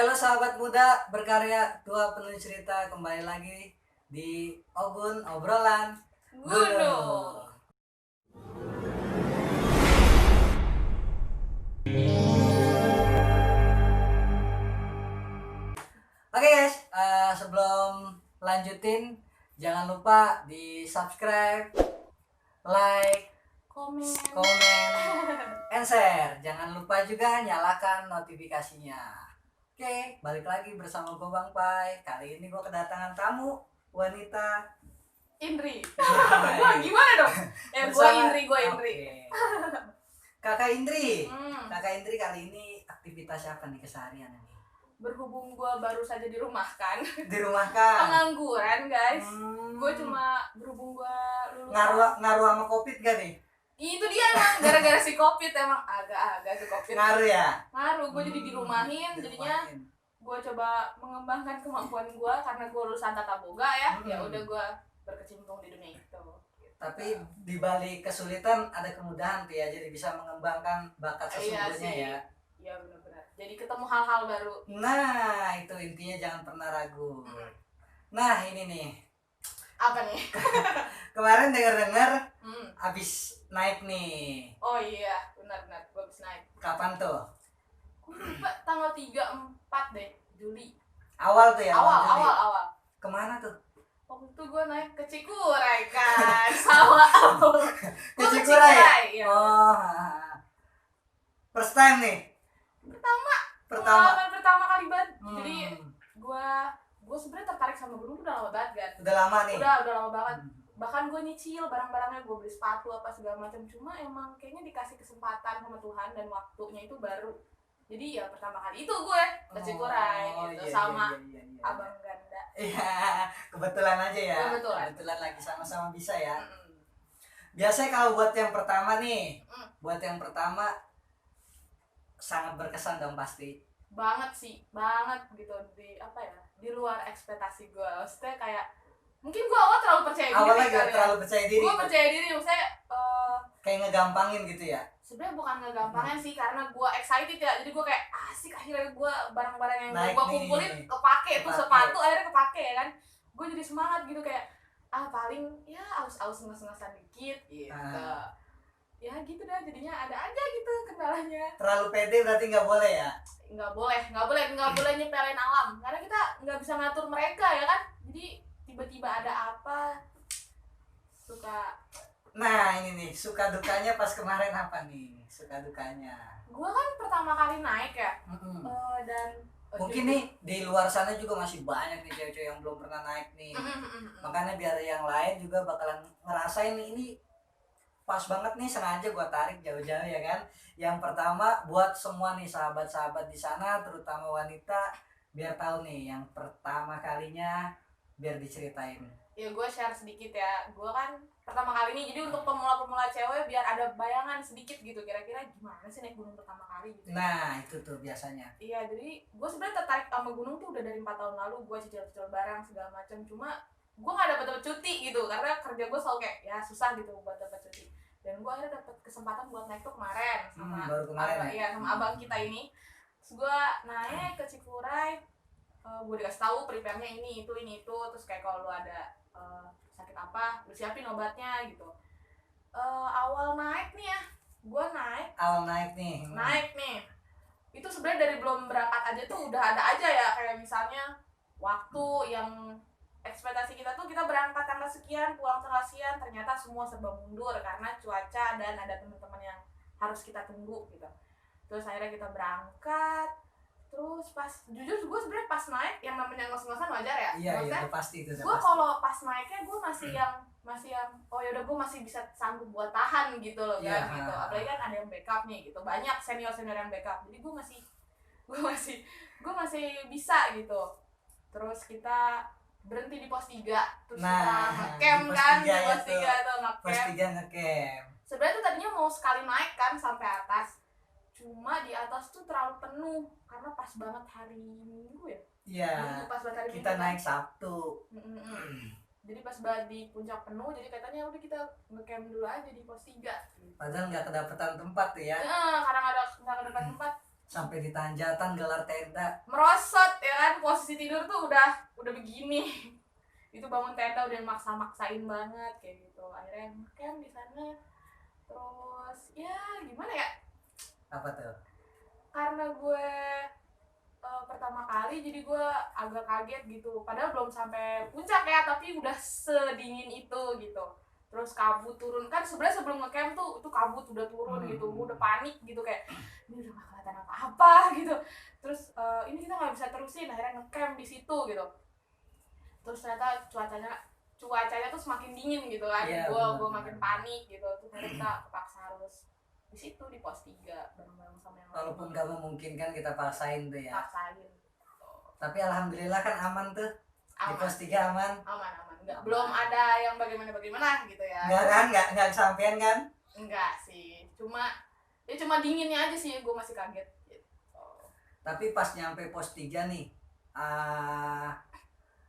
Halo sahabat muda berkarya, tua penuh cerita, kembali lagi di Ogun Obrolan Gunung. Gunung. Oke guys, sebelum lanjutin jangan lupa di subscribe, like, Komen. and share. Jangan lupa juga nyalakan notifikasinya. Oke, balik lagi bersama gue Bang Pai. Kali ini gue kedatangan tamu wanita. Indri. Wah, gimana dong? Gua Indri. Oke. Kakak Indri. Hmm. Kakak Indri kali ini aktivitas apa nih keseharian ini? Berhubung gua baru saja dirumahkan. Dirumahkan. Pengangguran, guys. Gua cuma berhubung gua lulus. Ngaruh sama Covid gak nih? Itu dia emang gara-gara si Covid emang agak-agak ke Covid. Ngaruh ya? Ngaruh, gua jadi dirumahin, jadinya gua coba mengembangkan kemampuan gua karena gua lulusan tata boga ya. Ya udah gua berkecimpung di dunia itu. Tapi di balik kesulitan ada kemudahan tuh ya, jadi bisa mengembangkan bakat sesungguhnya ya. Iya benar-benar. Jadi ketemu hal-hal baru. Nah, itu intinya jangan pernah ragu. Nah, ini nih. Apa nih? Kemarin dengar abis naik nih. Oh iya, benar-benar gua habis naik. Kapan tuh? Gua lupa tanggal 3-4 deh, Juli. Awal tuh ya? Awal. Kemana tuh? Waktu itu gue naik ke Cikuray kan, sama Ke Cikuray? Iya. Oh, first time nih? Pengalaman pertama kali banget. Jadi gue sebenarnya tertarik sama gunung tuh udah lama banget kan. Udah lama nih? Udah lama banget. Bahkan gue nyicil barang-barangnya, gue beli sepatu apa segala macam. Cuma emang kayaknya dikasih kesempatan sama Tuhan dan waktunya itu baru. Jadi ya pertama kali itu gue ke Cikuray gitu sama abang ganda. Iya, kebetulan aja ya. Kebetulan lagi sama-sama bisa ya. Biasanya kalau buat yang pertama nih, sangat berkesan dong pasti. Banget gitu, di luar ekspektasi gue. Maksudnya kayak mungkin gue awal terlalu percaya diri. Awalnya terlalu percaya diri. Gue percaya diri, maksudnya kayak ngegampangin gitu ya. Sebenarnya bukan ngegampangin sih, karena gue excited ya. Jadi gue kayak asik, akhirnya gue barang-barang yang gue kumpulin kepake tuh, sepatu akhirnya kepake ya kan. Gue jadi semangat gitu kayak paling ya aus nges-ngesan dikit gitu. Ya gitu dah, jadinya ada aja gitu kendalanya. Terlalu pede berarti nggak boleh ya? Nggak boleh nyepelin alam, karena kita nggak bisa ngatur mereka ya kan. Jadi tiba-tiba ada apa suka. Nah ini nih, suka dukanya pas kemarin apa nih? Suka dukanya gue kan pertama kali naik ya. Dan mungkin nih di luar sana juga masih banyak nih cewek-cewek yang belum pernah naik nih. Makanya biar yang lain juga bakalan ngerasain ini pas banget nih, sengaja gua tarik jauh-jauh ya kan. Yang pertama buat semua nih sahabat-sahabat di sana, terutama wanita, biar tahu nih yang pertama kalinya, biar diceritain. Ya gue share sedikit ya, gue kan pertama kali ini, jadi untuk pemula-pemula cewek biar ada bayangan sedikit gitu, kira-kira gimana sih naik gunung pertama kali gitu. Nah itu tuh biasanya. Iya, jadi gue sebenarnya tertarik sama gunung tuh udah dari 4 tahun lalu. Gue cicil-cicil barang segala macam, cuma gue nggak dapet cuti gitu karena kerja gue selalu kayak ya susah gitu buat dapet cuti. Dan gue akhirnya dapet kesempatan buat naik tuh kemarin sama baru kemarin ya, sama abang kita ini. Terus gue naik ke Cikuray, gue dikasih tahu prepare-nya ini itu, terus kayak kalau lu ada sakit apa, lu siapin obatnya gitu. Awal naik nih ya, gue naik nih. Itu sebenarnya dari belum berangkat aja tuh udah ada aja ya, kayak misalnya waktu yang ekspektasi kita tuh kita berangkat tanggal sekian, pulang tanggal sekian, ternyata semua serba mundur karena cuaca dan ada teman-teman yang harus kita tunggu gitu. Terus akhirnya kita berangkat. Terus jujur gue sebenarnya pas naik yang namanya ngos-ngosan wajar ya. Iya pasti itu. Gue kalau pas naiknya gue masih yang oh yaudah gue masih bisa sanggup buat tahan gitu loh kan gitu. Apalagi kan ada yang backup nih gitu, banyak senior yang backup. Jadi gue masih bisa gitu. Terus kita berhenti di pos 3, terus kita nge-camp kan di pos 3 atau nge-camp. Sebenarnya tuh tadinya mau sekali naik kan sampai atas. Cuma di atas tuh terlalu penuh karena pas banget hari Minggu ya. Iya. Pas banget hari kita Minggu, naik Sabtu. Jadi pas banget di puncak penuh, jadi katanya udah kita nge-camp dulu aja di pos 3. Padahal nggak kedapetan tempat tuh ya. Karena nggak kedapetan tempat. sampai di tanjatan gelar tenda. merosot ya kan, posisi tidur tuh udah begini. Itu bangun tenda udah maksa-maksain banget kayak gitu. Akhirnya ngecamp di sana. Terus ya gimana ya, Apa tuh? karena gue pertama kali jadi gue agak kaget gitu, padahal belum sampai puncak ya, tapi udah sedingin itu gitu. Terus kabut turun kan, sebenarnya sebelum ngecamp tuh itu kabut udah turun gitu, gue udah panik gitu kayak ini udah gak kelihatan apa-apa gitu. Terus ini kita nggak bisa terusin, akhirnya ngecamp di situ gitu. Terus ternyata cuacanya tuh semakin dingin gitu kan. Iya, Gue benar, makin benar. panik gitu. Terus akhirnya kita kepaksa harus di situ di pos 3 bareng-bareng sama yang Walaupun gak memungkinkan kita paksain tuh ya. paksain gitu. Tapi alhamdulillah kan aman tuh. Di Aman. pos 3 aman. Aman. Enggak, belum ada yang bagaimana gitu ya. Enggak kan? Enggak kesampean kan? Enggak sih. Cuma dinginnya aja sih, gue masih kaget gitu. Tapi pas nyampe pos 3 nih,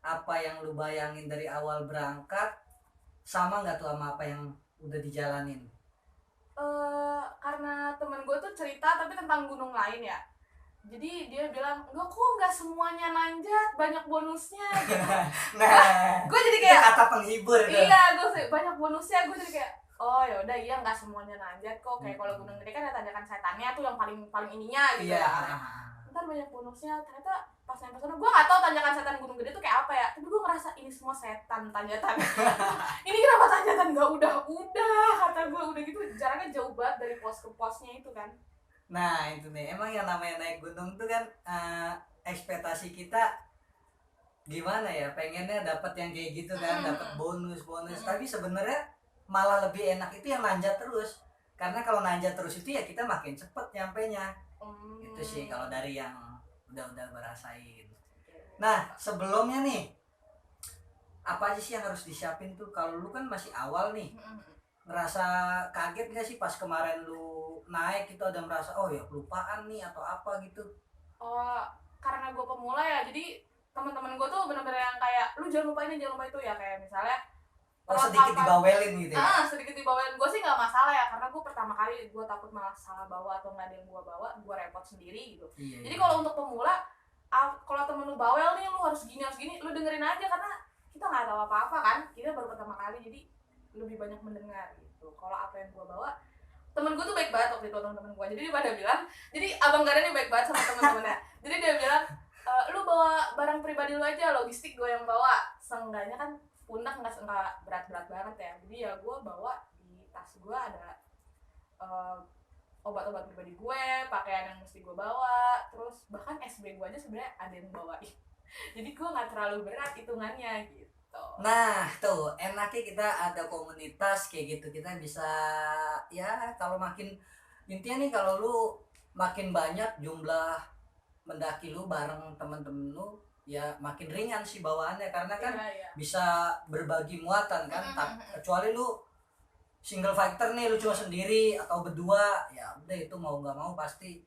apa yang lu bayangin dari awal berangkat sama nggak tuh sama apa yang udah dijalanin? Karena temen gue tuh cerita tapi tentang gunung lain ya. Jadi dia bilang, enggak kok nggak semuanya nanjak, banyak bonusnya gitu. Nah, Gue jadi itu kayak kata penghibur tuh. iya, gue banyak bonusnya. Gue jadi kayak oh ya udah, iya nggak semuanya nanjak kok. Kayak kalau gunung gede kan ada tanjakan setannya tuh yang paling ininya gitu Iya. ya. Ntar banyak bonusnya. Ternyata pas nyampe sana gue nggak tahu tanjakan setan gunung gede tuh kayak apa ya, tapi gue ngerasa ini semua setan tanjakan. Ini kenapa tanjakan nggak udah kata gue, udah gitu jaraknya jauh banget dari pos ke posnya itu kan. Nah itu nih, emang yang namanya naik gunung tuh kan ekspektasi kita gimana ya, pengennya dapat yang kayak gitu kan, dapat bonus. Tapi sebenarnya malah lebih enak itu yang nanjak terus, karena kalau nanjak terus itu ya kita makin cepet nyampenya. Itu sih kalau dari yang udah ngerasain. Nah sebelumnya nih, apa aja sih yang harus disiapin tuh? Kalau lu kan masih awal nih, ngerasa kaget gak sih pas kemarin lu naik itu, ada merasa oh ya kelupaan nih atau apa gitu? Oh, karena gue pemula ya, jadi teman-teman gue tuh bener-bener yang kayak lu jangan lupa ini jangan lupa itu ya, kayak misalnya Sedikit dibawelin gitu ya? sedikit dibawelin. Gue sih nggak masalah ya, karena gue pertama kali gue takut malah salah bawa atau nggak ada yang gue bawa, gue repot sendiri gitu. Iya, Jadi iya. kalau untuk pemula, kalau temen lu bawel nih, lu harus gini, lu dengerin aja, karena kita nggak tahu apa-apa kan, kita baru pertama kali, jadi lebih banyak mendengar gitu. Kalau apa yang gue bawa, temen gue tuh baik banget waktu itu, temen gue, jadi dia pada bilang, jadi abang Garden ini baik banget sama temen-temennya. Jadi dia bilang, lu bawa barang pribadi lu aja, logistik gue yang bawa, seenggaknya kan pundak nggak berat-berat banget ya. Jadi ya gue bawa di tas gue ada obat-obat pribadi gue, pakaian yang mesti gue bawa, terus bahkan SB gue aja sebenarnya ada yang bawain. Jadi gue nggak terlalu berat hitungannya gitu. Nah tuh enaknya kita ada komunitas kayak gitu, kita bisa ya kalau makin, intinya nih kalau lu makin banyak jumlah mendaki lu bareng temen-temen lu ya makin ringan sih bawaannya, karena kan Iya. bisa berbagi muatan kan. Kecuali lu single fighter nih, lu cuma sendiri atau berdua, ya udah itu mau nggak mau pasti.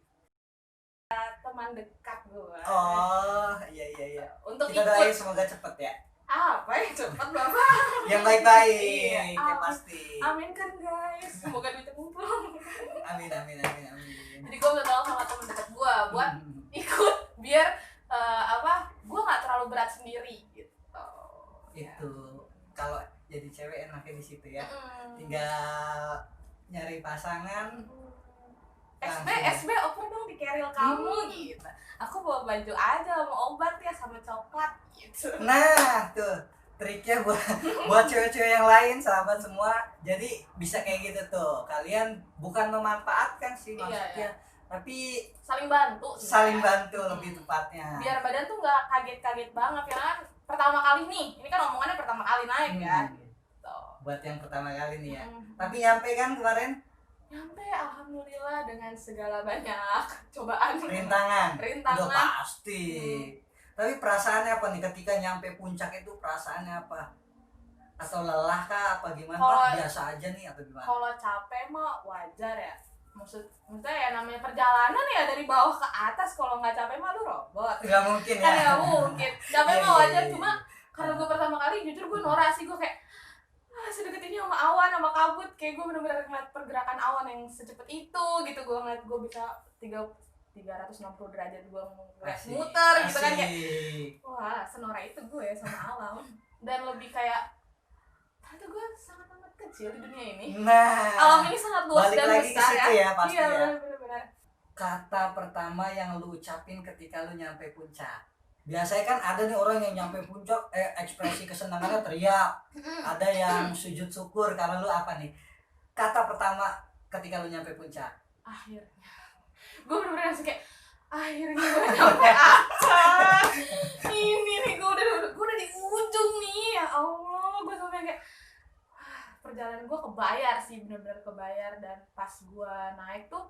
Teman dekat gue. Oh iya. Untuk Kita ikut. doain semoga cepet ya. Apa ya cepet bapak? Yang baik-baik Iya. ya pasti. Amin kan guys. Semoga duitnya ngumpul. Amin. Jadi gue udah tahu sama teman dekat gue buat ikut biar gue nggak terlalu berat sendiri gitu. Itu kalau jadi cewek enaknya di situ ya, tinggal nyari pasangan. SB oper dong di keril kamu gitu. Aku bawa baju aja sama obat ya sama coklat gitu. Nah tuh triknya buat cewek-cewek yang lain, sahabat semua, jadi bisa kayak gitu tuh. Kalian bukan memanfaatkan sih maksudnya, tapi saling bantu lebih tepatnya. Biar badan tuh nggak kaget-kaget banget ya kan. Pertama kali nih, ini kan omongannya pertama kali naik ya. Buat yang pertama kali nih ya. Tapi nyampe kan kemarin? Nyampe alhamdulillah dengan segala banyak cobaan, rintangan. Udah pasti. Tapi perasaannya apa nih ketika nyampe puncak itu, perasaannya apa? Atau lelah kah apa gimana? Biasa aja nih atau gimana? Kalau capek mah wajar ya. Maksudnya ya namanya perjalanan ya dari bawah ke atas, kalau nggak capek mah lu robot. Nggak mungkin ya. Kan nggak mungkin. Capek mah wajar, cuma karena gue pertama kali jujur gue norak sih, gue kayak sedekat ini sama awan sama kabut, kayak gue bener-bener ngeliat pergerakan awan yang secepat itu gitu. Gue ngeliat gue bisa 360 derajat gue Asik, muter gitu kan kayak asik. wah senora itu gue sama alam. Dan lebih kayak ternyata gue sangat amat kecil di dunia ini. Nah, Alam ini sangat luas balik dan lagi ke besar situ ya, pasti iya ya. benar. Kata pertama yang lu ucapin ketika lu nyampe puncak. Biasanya kan ada nih orang yang nyampe puncak ekspresi kesenangannya teriak, ada yang sujud syukur. Karena lu apa nih? Kata pertama ketika lu nyampe puncak. Akhirnya gue bener-bener langsung kayak akhirnya gue nyampe atas. Ini nih gue udah di ujung nih, ya Allah. Gue sampai kayak perjalanan gue kebayar sih, bener-bener kebayar. Dan pas gue naik tuh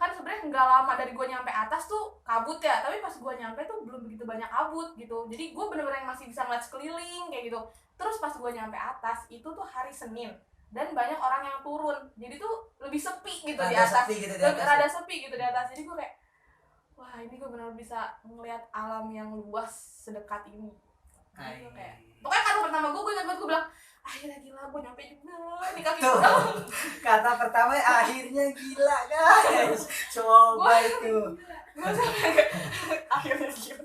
kan sebenarnya nggak lama dari gue nyampe atas tuh kabut ya, tapi pas gue nyampe tuh belum begitu banyak kabut gitu. Jadi gue bener-bener masih bisa ngeliat sekeliling kayak gitu. Terus pas gue nyampe atas itu tuh hari Senin dan banyak orang yang turun, jadi tuh lebih sepi gitu di atas, Sepi gitu di lebih atas. rada sepi gitu di atas. Jadi gue kayak wah ini gue benar bisa ngelihat alam yang luas sedekat ini. Jadi gue kayak pokoknya kata pertama gue ingat banget, gue bilang akhirnya gila gue nyampe juga di kaki Tuh, gue. kata pertama akhirnya gila guys. Coba itu. Gue sampai kayak, akhirnya gila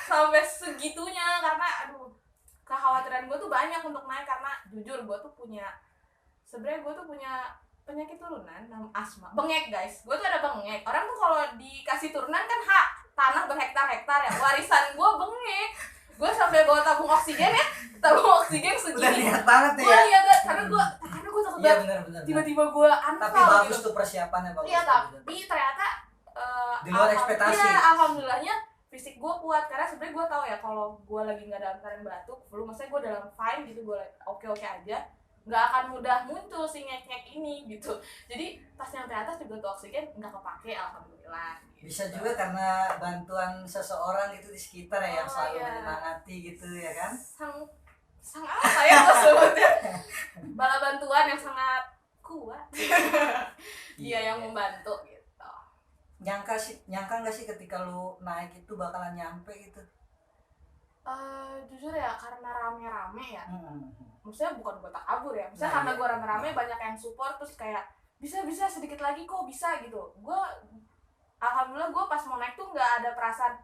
sampai segitunya karena aduh kekhawatiran gue tuh banyak untuk naik karena jujur gue tuh punya penyakit turunan namanya asma, bengek guys. Gue tuh ada bengek. Orang tuh kalau dikasih turunan kan hak tanah berhektar-hektar ya, warisan gue bengek. Gue sampai bawa tabung oksigen segini. Udah niat banget Gue ya. lihat karena gue takut Iya banget benar. tiba-tiba gue Tapi unfall bagus gitu. tuh persiapannya bagus. Iya tapi ternyata Di luar ekspektasi. Iya, alhamdulillahnya fisik gue kuat karena sebenarnya gue tahu ya kalau gue lagi nggak dalam keadaan batuk, flu, maksudnya gue dalam fine gitu, gue oke aja, nggak akan mudah muncul si ngek ini gitu. Jadi pas nyampe atas juga tuh oksigen nggak kepake, alhamdulillah. Gitu. Bisa juga karena bantuan seseorang itu di sekitar ya yang selalu iya. menyemangati gitu ya kan. Sang apa ya gue sebutnya, bala bantuan yang sangat kuat. Dia yang membantu gitu. Nyangka nggak sih ketika lu naik itu bakalan nyampe gitu? Jujur ya karena rame-rame ya. Hmm. Maksudnya bukan gue tak kabur ya, misalnya Nah, karena iya. gue rame-rame banyak yang support, terus kayak bisa sedikit lagi kok bisa gitu. Gue alhamdulillah gue pas mau naik tuh nggak ada perasaan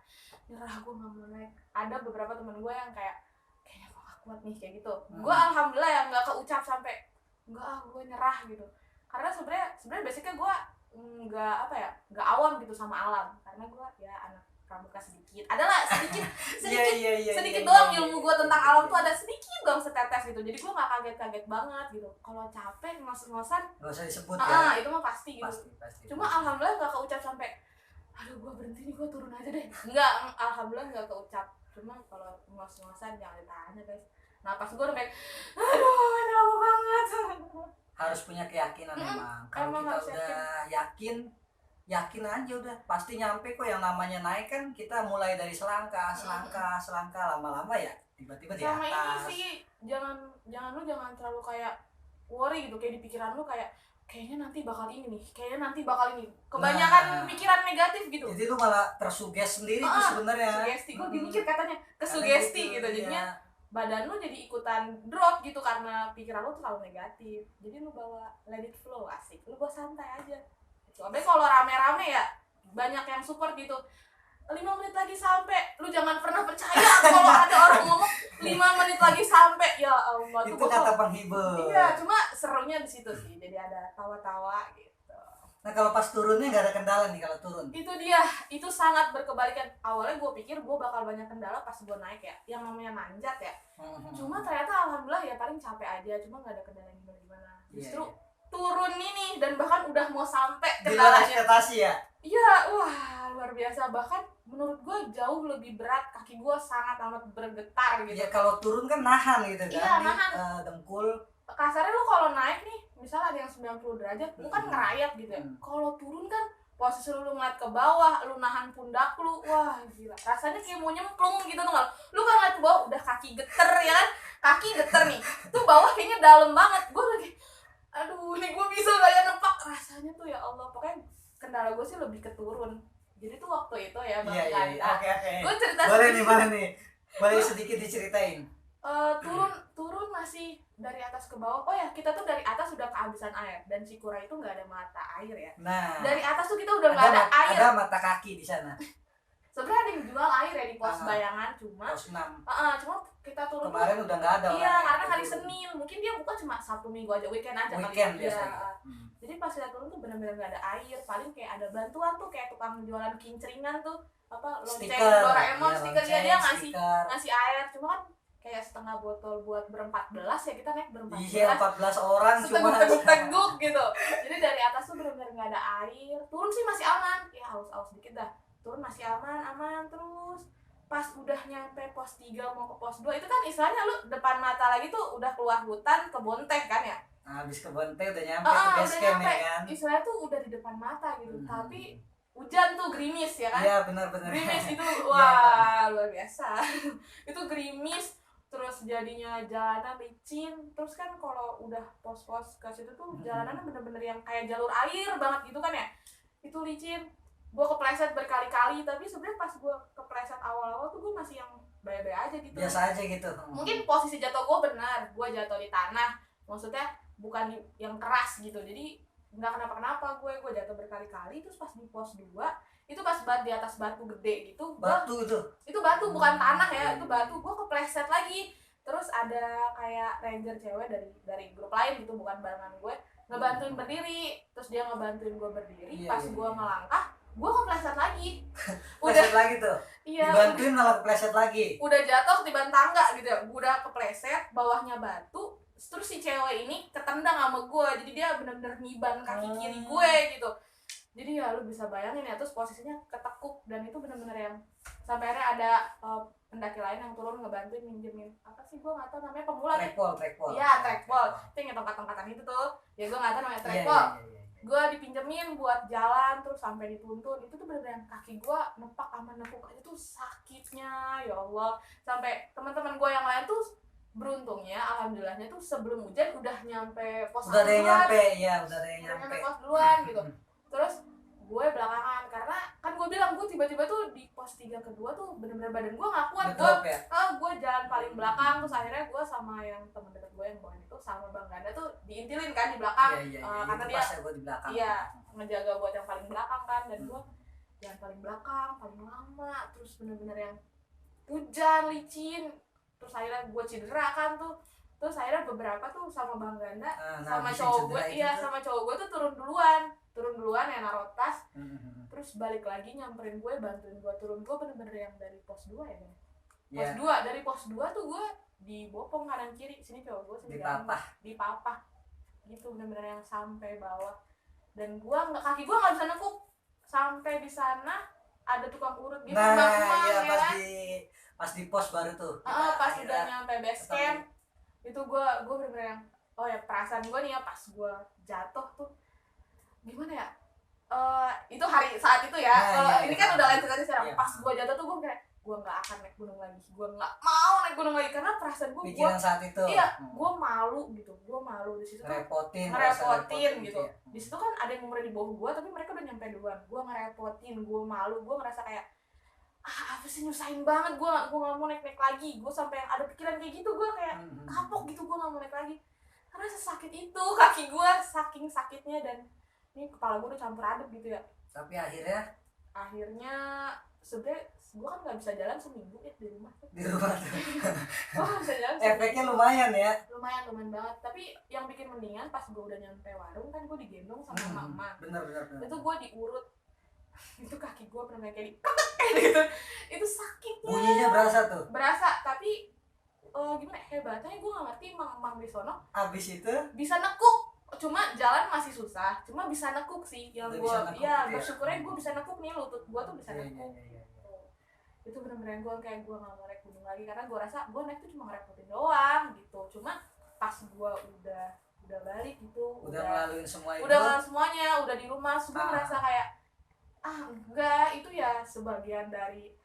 nyerah, gue nggak mau naik. Ada beberapa temen gue yang kayaknya gue gak kuat nih kayak gitu. Gue alhamdulillah yang nggak keucap sampai gue nyerah gitu. Karena sebenarnya basicnya gue nggak awam gitu sama alam, karena gue ya anak pramuka sedikit, adalah sedikit sedikit doang ilmu gue tentang alam tuh ada sedikit doang setetes gitu. Jadi gue nggak kaget banget gitu. Kalau capek ngos-ngosan Gak usah disebut ya. itu mah pasti gitu. Pasti. Cuma alhamdulillah nggak keucap sampai aduh gue berhenti nih, gue turun aja deh. Nggak, alhamdulillah nggak keucap. Cuma kalau ngos-ngosan jangan ditanya guys. Nah pas gue udah kayak aduh ini lama banget. Harus punya keyakinan emang. Kalau Emang kita harus udah yakin aja udah pasti nyampe kok. Yang namanya naik kan kita mulai dari selangkah lama-lama ya tiba-tiba di sama ini atas. sih jangan terlalu kayak worry gitu, kayak di pikiran lu kayaknya nanti bakal ini. Kebanyakan pikiran negatif gitu. Jadi lu malah tersuges sendiri tuh sebenarnya. Sugesti, gue dimikir katanya kesugesti gitu. Jadinya badan lu jadi ikutan drop gitu karena pikiran lu terlalu negatif. Jadi lu bawa let it flow, asik. Lu bawa santai aja. Tapi kalau rame-rame ya banyak yang support gitu. 5 menit lagi sampai, lu jangan pernah percaya kalau ada orang ngomong 5 menit lagi sampai, ya Allah Itu tuh kata penghibur. Iya, cuma serunya di situ sih, jadi ada tawa-tawa gitu. Nah kalau pas turunnya nggak ada kendala nih kalau turun. Itu dia, itu sangat berkebalikan. Awalnya gue pikir gue bakal banyak kendala pas gue naik ya, yang namanya manjat ya. Cuma ternyata alhamdulillah ya paling capek aja, cuma nggak ada kendala gimana. Justru turun ini dan bahkan udah mau sampai di luar kendalanya. ekspektasi ya. Iya, wah luar biasa. Bahkan menurut gue jauh lebih berat, kaki gue sangat amat bergetar gitu. Ya kalau turun kan nahan gitu kan. Iya, nahan. Dengkul. Kasarnya lu kalau naik nih, misalnya ada yang 90 derajat, lu kan ngerayap gitu ya. Kalau turun kan posisi lu ngeliat ke bawah, lu nahan pundak lu, wah gila. Rasanya kayak mau nyemplung gitu tuh. Lu kan ngeliat ke bawah udah kaki geter ya kan. Kaki geter nih. Tuh bawah kayaknya dalam banget. Gue lagi aduh, nih gue bisa gak ya nempak. Rasanya tuh ya Allah, pokoknya kendala gue sih lebih ke turun. Jadi tuh waktu itu ya Bang Ganda. Oke. Gue cerita boleh nih. Boleh sedikit diceritain. turun masih dari atas ke bawah. Oh ya, kita tuh dari atas udah kehabisan air dan Cikura itu nggak ada mata air ya. Nah, Dari atas tuh kita udah nggak ada air. Ada mata kaki di sana. Sebenarnya ada yang jual air ya di pos bayangan, pos 6. Cuma kita turun kemarin udah nggak ada. Iya, karena hari Senin. Mungkin dia buka cuma Sabtu Minggu aja, weekend aja weekend kali ya. biasanya. Jadi pas kita turun tuh benar-benar nggak ada air, paling kayak ada bantuan tuh kayak tukang jualan kinceringan tuh, apa lonceng Doraemon, stikernya dia ngasih air, cuma kan kayak setengah botol buat ber-14 ya, kita naik ber-14. Iya, 14 orang cuma teguk gitu. Jadi dari atas tuh benar-benar nggak ada air. Turun sih masih aman, ya aus-aus dikit dah. Turun masih aman terus. Pas udah nyampe pos 3 mau ke pos 2 itu kan istilahnya lu depan mata lagi tuh udah keluar hutan, kebun teh kan ya. Habis kebun teh udah nyampe ke base camp ya kan. Istilahnya tuh udah di depan mata gitu. Tapi hujan tuh gerimis ya kan. Iya, benar-benar. Gerimis itu wah luar biasa. Itu gerimis terus jadinya jalanan licin. Terus kan kalau udah pos-pos ke situ tuh jalanannya bener-bener yang kayak jalur air banget gitu kan ya. Itu licin. Gue kepleset berkali-kali, tapi sebenarnya pas gue kepleset awal-awal tuh gue masih yang baik-baik aja gitu. Biasa aja gitu. Mungkin posisi jatuh gue benar, gue jatuh di tanah, maksudnya bukan yang keras gitu, jadi nggak kenapa-kenapa gue jatuh berkali-kali. Terus pas di pos 2 itu pas di atas batu gede gitu, batu itu batu bukan tanah ya, itu batu, gue kepleset lagi. Terus ada kayak ranger cewek dari grup lain gitu, bukan barengan gue, ngebantuin berdiri. Terus dia ngebantuin gue berdiri. Pas gue ngelangkah gue kepleset lagi. Kepleset lagi tuh. Iya. Dibantuin malah kepleset lagi. Udah jatuh ketiban tangga gitu ya. Udah kepleset, bawahnya batu. Terus si cewek ini ketendang sama gue. Jadi dia bener-bener niban kaki kiri gue gitu. Jadi ya lu bisa bayangin ya, terus posisinya ketekuk. Dan itu bener-bener yang sampai akhirnya ada pendaki lain yang turun ngebantuin minjemin apa sih, gue nggak tahu namanya, pemula nih. Trackball. Iya, trackball. Itu yang tongkat-tongkatan itu tuh. Ya gue nggak tahu namanya trackball. Gue dipinjemin buat jalan terus sampai dituntun. Itu tuh bener-bener kaki gue nepak sama nekuk aja tuh sakitnya ya Allah. Sampai teman-teman gue yang lain tuh beruntungnya alhamdulillahnya tuh sebelum hujan udah nyampe pos udah ada yang nyampe ya, udah ada yang nyampe pos duluan gitu. Terus gue belakangan, karena kan gue bilang gue tiba-tiba tuh di pos 3 kedua tuh bener-bener badan gue nggak kuat. Gue jalan paling belakang. Terus akhirnya gue sama yang temen deket gue yang bawain itu sama Bang Ganda tuh diintilin kan di belakang. Karena dia di belakang. Iya, ngejaga buat yang paling belakang kan. Dan gue yang paling belakang paling lama. Terus bener-bener yang hujan licin. Terus akhirnya gue cedera kan tuh. Terus akhirnya beberapa tuh sama Bang Ganda sama cowok gue, sama cowok gue tuh turun duluan ya, naruh tas. Terus balik lagi nyamperin gue, bantuin gue turun. Gue bener-bener yang dari pos 2 ya kan. Pos 2, dari pos 2 tuh gue dibopong kanan kiri. Sini cowok gue sini dipapah gitu, bener-bener yang sampai bawah. Dan gue kaki gue nggak bisa nekuk. Sampai di sana ada tukang urut gitu. Nah iya, pas di pos baru tuh pas udah nyampe base camp itu gue bener-bener yang oh ya, perasaan gue nih ya pas gue jatuh tuh gimana ya, itu hari saat itu ya. Kalau ini kan udah lanjut aja sekarang. Pas gue jatuh tuh gue kayak gue nggak akan naik gunung lagi, gue nggak mau naik gunung lagi karena perasaan gue saat itu gue malu gitu, gue malu di situ ngerepotin gitu ya. Di situ kan ada yang umurnya di bawah gue tapi mereka udah nyampe duluan, gue ngerepotin, gue malu, gue ngerasa kayak apa sih, nyusahin banget, gue nggak mau naik lagi. Gue sampai yang ada pikiran kayak gitu, gue kayak kapok gitu, gue nggak mau naik lagi karena sesakit itu kaki gue, saking sakitnya. Dan ini kepala gue udah campur aduk gitu ya. Tapi akhirnya sebenernya gue kan nggak bisa jalan seminggu ya di rumah tuh. Gue nggak bisa jalan efeknya lumayan banget. Tapi yang bikin mendingan pas gue udah nyampe warung kan gue digendong sama mama. Bener. Itu gue diurut. Itu kaki gue bener-bener kayak kayak gitu. Itu sakitnya. Bunyinya berasa, tapi gimana hebatnya gue nggak ngerti. Mang Bisono abis itu bisa nekuk, cuma jalan masih susah, cuma bisa nekuk sih. Yang gue bersyukurnya gue bisa nekuk nih, lutut gue tuh bisa nekuk. Itu bener-bener gue kayak gue nggak mau naik gunung lagi karena gue rasa gue naik tuh cuma ngerepotin doang gitu. Cuma pas gue udah balik gitu, udah ngelaluin semua itu, udah semuanya, udah di rumah, gue ngerasa kayak enggak, itu ya sebagian dari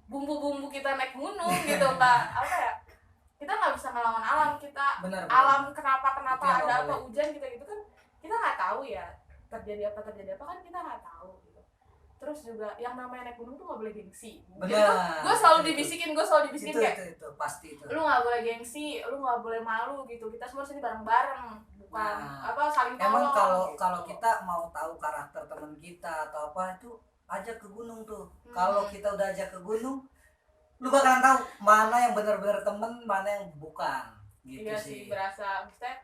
bumbu-bumbu kita naik gunung gitu. Nggak apa ya, kita nggak bisa ngelawan alam kita. Alam kenapa ada apa hujan gitu kan kita nggak tahu ya, terjadi apa kan kita nggak tahu gitu. Terus juga yang namanya naik gunung tuh gak boleh gengsi. Benar. Jadi gue selalu Itu. dibisikin Itu, kayak itu pasti itu. lu gak boleh gengsi, lu gak boleh malu gitu. Kita semua sini bareng-bareng, bukan saling tolong. Emang gitu. kalau kita mau tahu karakter teman kita atau apa itu ajak ke gunung tuh. Kalau kita udah ajak ke gunung, lu bakalan tahu mana yang benar-benar temen, mana yang bukan. Gitu iya sih. Berasa. Maksudnya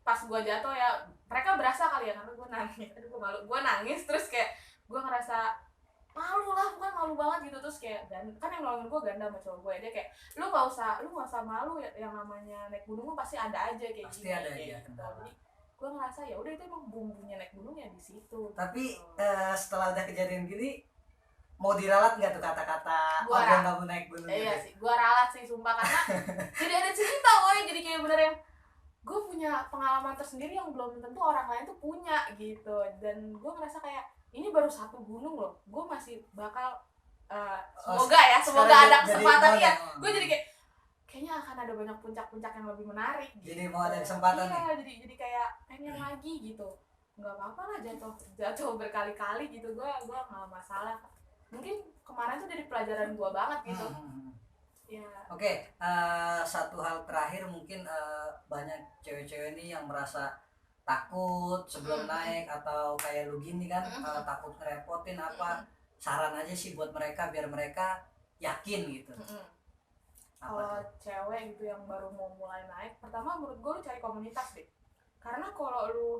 pas gue jatuh ya, mereka berasa kali ya karena gue nangis. Aduh gue malu, gue nangis terus kayak gue ngerasa malu lah, bukan malu banget gitu. Terus kayak kan yang nolongin gue ganda sama cowok gue, dia kayak lu nggak usah malu ya, yang namanya naik gunung pasti ada aja kayak Pasti gini, ada kayak aja gitu. kendala. Jadi gue ngerasa ya udah itu emang bumbunya naik gunung ya di situ. Tapi gitu. setelah udah kejadian gini, mau diralat nggak tuh kata-kata Gua gue nggak mau naik gunung iya gitu? sih, gue ralat sih sumpah karena jadi ada cerita woy, jadi kayak bener yang gue punya pengalaman tersendiri yang belum tentu orang lain tuh punya gitu. Dan gue ngerasa kayak ini baru satu gunung loh, gue masih bakal semoga ada kesempatan ya. Gue jadi kayaknya akan ada banyak puncak-puncak yang lebih menarik gitu. Jadi mau ada kesempatan iya, jadi kayak pengen lagi gitu. Nggak apa-apa lah jatuh berkali-kali gitu, gue nggak masalah. Mungkin kemarin tuh jadi pelajaran gue banget gitu. Ya. Oke, satu hal terakhir mungkin banyak cewek-cewek nih yang merasa takut sebelum naik atau kayak lu gini kan, takut ngerepotin apa. Saran aja sih buat mereka biar mereka yakin gitu. Kalau cewek gitu yang baru mau mulai naik, pertama menurut gue lu cari komunitas deh. Karena kalau lu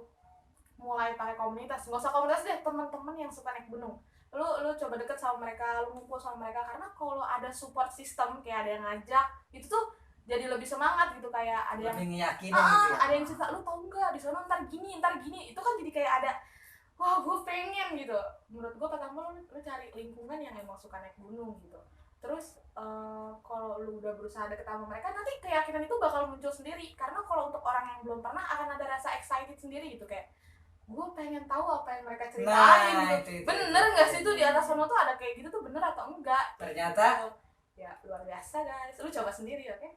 mulai pakai komunitas, nggak usah komunitas deh, teman-teman yang suka naik gunung. Lu coba deket sama mereka, lu ngumpul sama mereka, karena kalau ada support system kayak ada yang ngajak itu tuh jadi lebih semangat gitu. Kayak ada yang lebih ngeyakinin gitu ya. ada yang cerita, lu tau nggak di sana ntar gini, itu kan jadi kayak ada wah gue pengen gitu. Menurut gue pertama lu cari lingkungan yang emang suka naik gunung gitu. Terus kalau lu udah berusaha deket sama mereka, nanti keyakinan itu bakal muncul sendiri. Karena kalau untuk orang yang belum pernah akan ada rasa excited sendiri gitu, kayak gue pengen tahu apa yang mereka ceritain gitu. Bener nggak sih tuh di atas sana tuh ada kayak gitu tuh, bener atau enggak? Ternyata ya luar biasa guys, lu coba sendiri oke?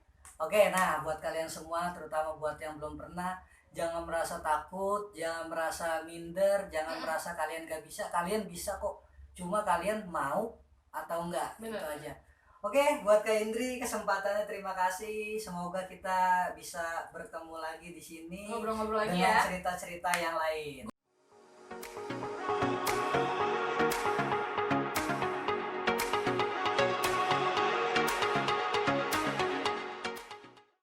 Oke, nah buat kalian semua, terutama buat yang belum pernah, jangan merasa takut, jangan merasa minder, jangan merasa kalian gak bisa. Kalian bisa kok, cuma kalian mau atau enggak. Bener. Itu aja. Oke, buat Kak Indri kesempatannya terima kasih. Semoga kita bisa bertemu lagi di sini Ngobrol-ngobrol lagi dengan ya. cerita-cerita yang lain.